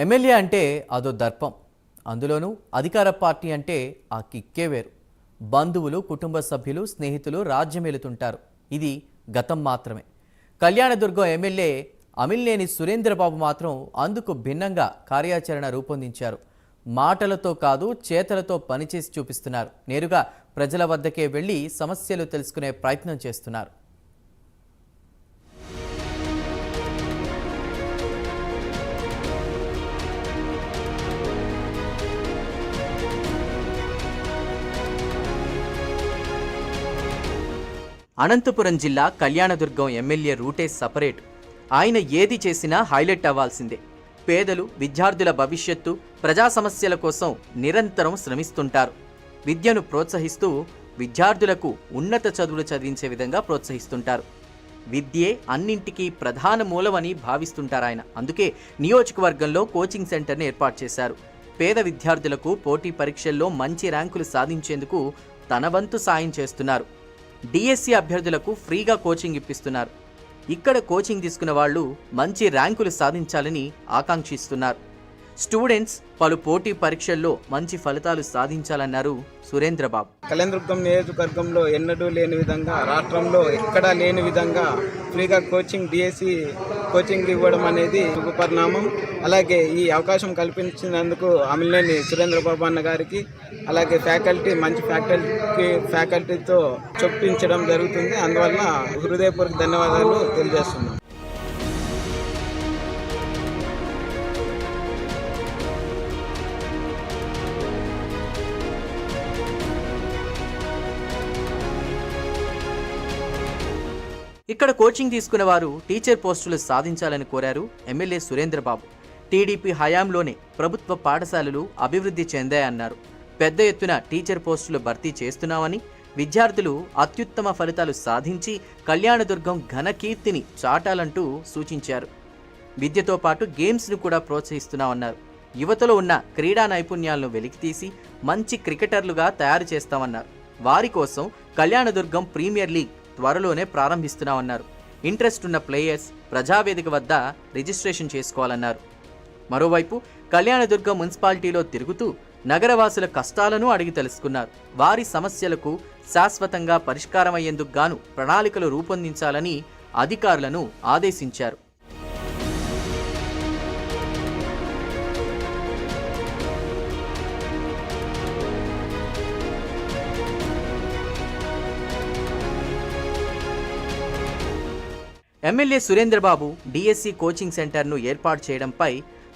MLA అంటే అదో దర్పం. అందులోనూ అధికార పార్టీ అంటే ఆ కిక్కే వేరు. బంధువులు, కుటుంబ సభ్యులు, స్నేహితులు రాజ్యమేలుతుంటారు. ఇది గతం మాత్రమే. కళ్యాణదుర్గం ఎమ్మెల్యే అమిలినేని సురేంద్రబాబు మాత్రం అందుకు భిన్నంగా కార్యాచరణ రూపొందించారు. మాటలతో కాదు, చేతలతో పనిచేసి చూపిస్తున్నారు. నేరుగా ప్రజల వద్దకే వెళ్లి సమస్యలు తెలుసుకునే ప్రయత్నం చేస్తున్నారు. అనంతపురం జిల్లా కళ్యాణదుర్గం ఎమ్మెల్యే రూటే సపరేట్. ఆయన ఏది చేసినా హైలైట్ అవ్వాల్సిందే. పేదలు, విద్యార్థుల భవిష్యత్తు, ప్రజా సమస్యల కోసం నిరంతరం శ్రమిస్తుంటారు. విద్యను ప్రోత్సహిస్తూ విద్యార్థులకు ఉన్నత చదువులు చదివించే విధంగా ప్రోత్సహిస్తుంటారు. విద్యే అన్నింటికీ ప్రధాన మూలమని భావిస్తుంటారు ఆయన. అందుకే నియోజకవర్గంలో కోచింగ్ సెంటర్ని ఏర్పాటు చేశారు. పేద విద్యార్థులకు పోటీ పరీక్షల్లో మంచి ర్యాంకులు సాధించేందుకు తన వంతు సాయం చేస్తున్నారు. డిఎస్సి అభ్యర్థులకు ఫ్రీగా కోచింగ్ ఇప్పిస్తున్నారు. ఇక్కడ కోచింగ్ తీసుకున్న వాళ్ళు మంచి ర్యాంకులు సాధించాలని ఆకాంక్షిస్తున్నారు. స్టూడెంట్స్ పలు పోటీ పరీక్షల్లో మంచి ఫలితాలు సాధించాలన్నారు సురేంద్రబాబు. కళ్యాణదుర్గం నియోజకవర్గంలో ఎన్నడూ లేని విధంగా, రాష్ట్రంలో ఎక్కడా లేని విధంగా ఫ్రీగా కోచింగ్, డిఎస్సి కోచింగ్ ఇవ్వడం అనేది శుభపరిణామం. అలాగే ఈ అవకాశం కల్పించినందుకు అమిలినేని సురేంద్రబాబు అన్న గారికి, అలాగే ఫ్యాకల్టీ, మంచి ఫ్యాకల్టీతో చొప్పించడం జరుగుతుంది. అందువల్ల హృదయపూర్వక ధన్యవాదాలు తెలియజేస్తున్నాను. ఇక్కడ కోచింగ్ తీసుకున్న వారు టీచర్ పోస్టులు సాధించాలని కోరారు ఎమ్మెల్యే సురేంద్రబాబు. టీడీపీ హయాంలోనే ప్రభుత్వ పాఠశాలలు అభివృద్ధి చెందాయన్నారు. పెద్ద ఎత్తున టీచర్ పోస్టులు భర్తీ చేస్తున్నామని, విద్యార్థులు అత్యుత్తమ ఫలితాలు సాధించి కళ్యాణదుర్గం ఘనకీర్తిని చాటాలంటూ సూచించారు. విద్యతో పాటు గేమ్స్ను కూడా ప్రోత్సహిస్తున్నామన్నారు. యువతలో ఉన్న క్రీడా నైపుణ్యాలను వెలికితీసి మంచి క్రికెటర్లుగా తయారు చేస్తామన్నారు. వారి కోసం కళ్యాణదుర్గం ప్రీమియర్ లీగ్ త్వరలోనే ప్రారంభిస్తున్నామన్నారు. ఇంట్రెస్ట్ ఉన్న ప్లేయర్స్ ప్రజావేదిక వద్ద రిజిస్ట్రేషన్ చేసుకోవాలన్నారు. మరోవైపు కళ్యాణదుర్గం మున్సిపాలిటీలో తిరుగుతూ నగరవాసుల కష్టాలను అడిగి తెలుసుకున్నారు. వారి సమస్యలకు శాశ్వతంగా పరిష్కారమయ్యేందుకు గాను ప్రణాళికలు రూపొందించాలని అధికారులను ఆదేశించారు. ఎమ్మెల్యే సురేంద్రబాబు డిఎస్సి కోచింగ్ సెంటర్ను ఏర్పాటు చేయడంపై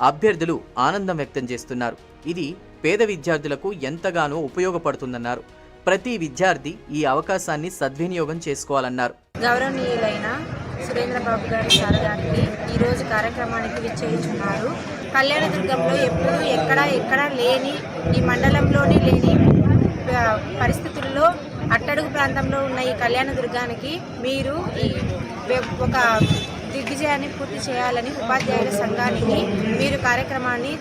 అభ్యర్థులు ఆనందం వ్యక్తం చేస్తున్నారు. ఇది పేద విద్యార్థులకు ఎంతగానో ఉపయోగపడుతుందన్నారు. ప్రతి విద్యార్థి ఈ అవకాశాన్ని సద్వినియోగం చేసుకోవాలన్నారు. గౌరవనీయులైన సురేంద్రబాబు గారి సార్ గారికి ఈరోజు కార్యక్రమానికి విచ్చేస్తున్నారు. కళ్యాణదుర్గంలో ఎప్పుడు ఎక్కడా లేని, ఈ మండలంలోనే లేని పరిస్థితుల్లో అట్టడుగు ప్రాంతంలో ఉన్న ఈ కళ్యాణదుర్గానికి మీరు ఒక దిగ్విజయాన్ని పూర్తి చేయాలని ఉపాధ్యాయుల సంఘానికి మీరు కార్యక్రమాన్ని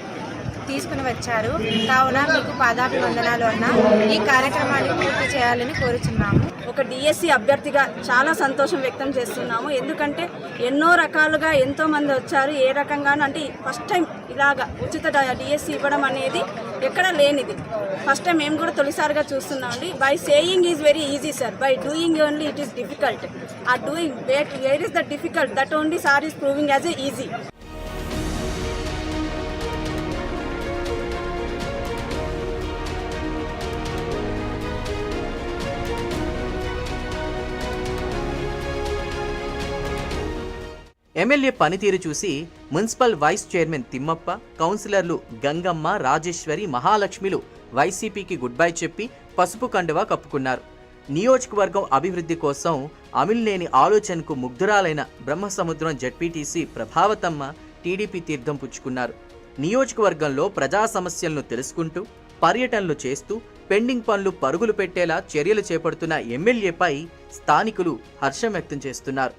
తీసుకుని వచ్చారు. కావున మీకు పాదాభివందనాలు అన్న. ఈ కార్యక్రమాన్ని పూర్తి చేయాలని కోరుచున్నాము. ఒక డిఎస్సి అభ్యర్థిగా చాలా సంతోషం వ్యక్తం చేస్తున్నాము. ఎందుకంటే ఎన్నో రకాలుగా ఎంతోమంది వచ్చారు. ఏ రకంగానూ అంటే ఫస్ట్ టైం ఇలాగా ఉచిత డిఎస్సి ఇవ్వడం అనేది ఎక్కడ లేనిది. ఫస్ట్ టైం మేము కూడా తొలిసారిగా చూస్తున్నామండి. By saying is very easy sir, by doing only it is difficult. Ah doing where is the difficult, that only sir is proving as a easy. MLA పనితీరు చూసి మున్సిపల్ వైస్ చైర్మన్ తిమ్మప్ప, కౌన్సిలర్లు గంగమ్మ, రాజేశ్వరి, మహాలక్ష్మిలు వైసీపీకి good bye చెప్పి పసుపు కండువా కప్పుకున్నారు. నియోజకవర్గం అభివృద్ధి కోసం అమిలినేని ఆలోచనకు ముగ్ధురాలైన బ్రహ్మసముద్రం జెడ్పీటీసీ ప్రభావతమ్మ టీడీపీ తీర్థం పుచ్చుకున్నారు. నియోజకవర్గంలో ప్రజా సమస్యలను తెలుసుకుంటూ పర్యటనలు చేస్తూ పెండింగ్ పనులు పరుగులు పెట్టేలా చర్యలు చేపడుతున్న ఎమ్మెల్యేపై స్థానికులు హర్షం వ్యక్తం చేస్తున్నారు.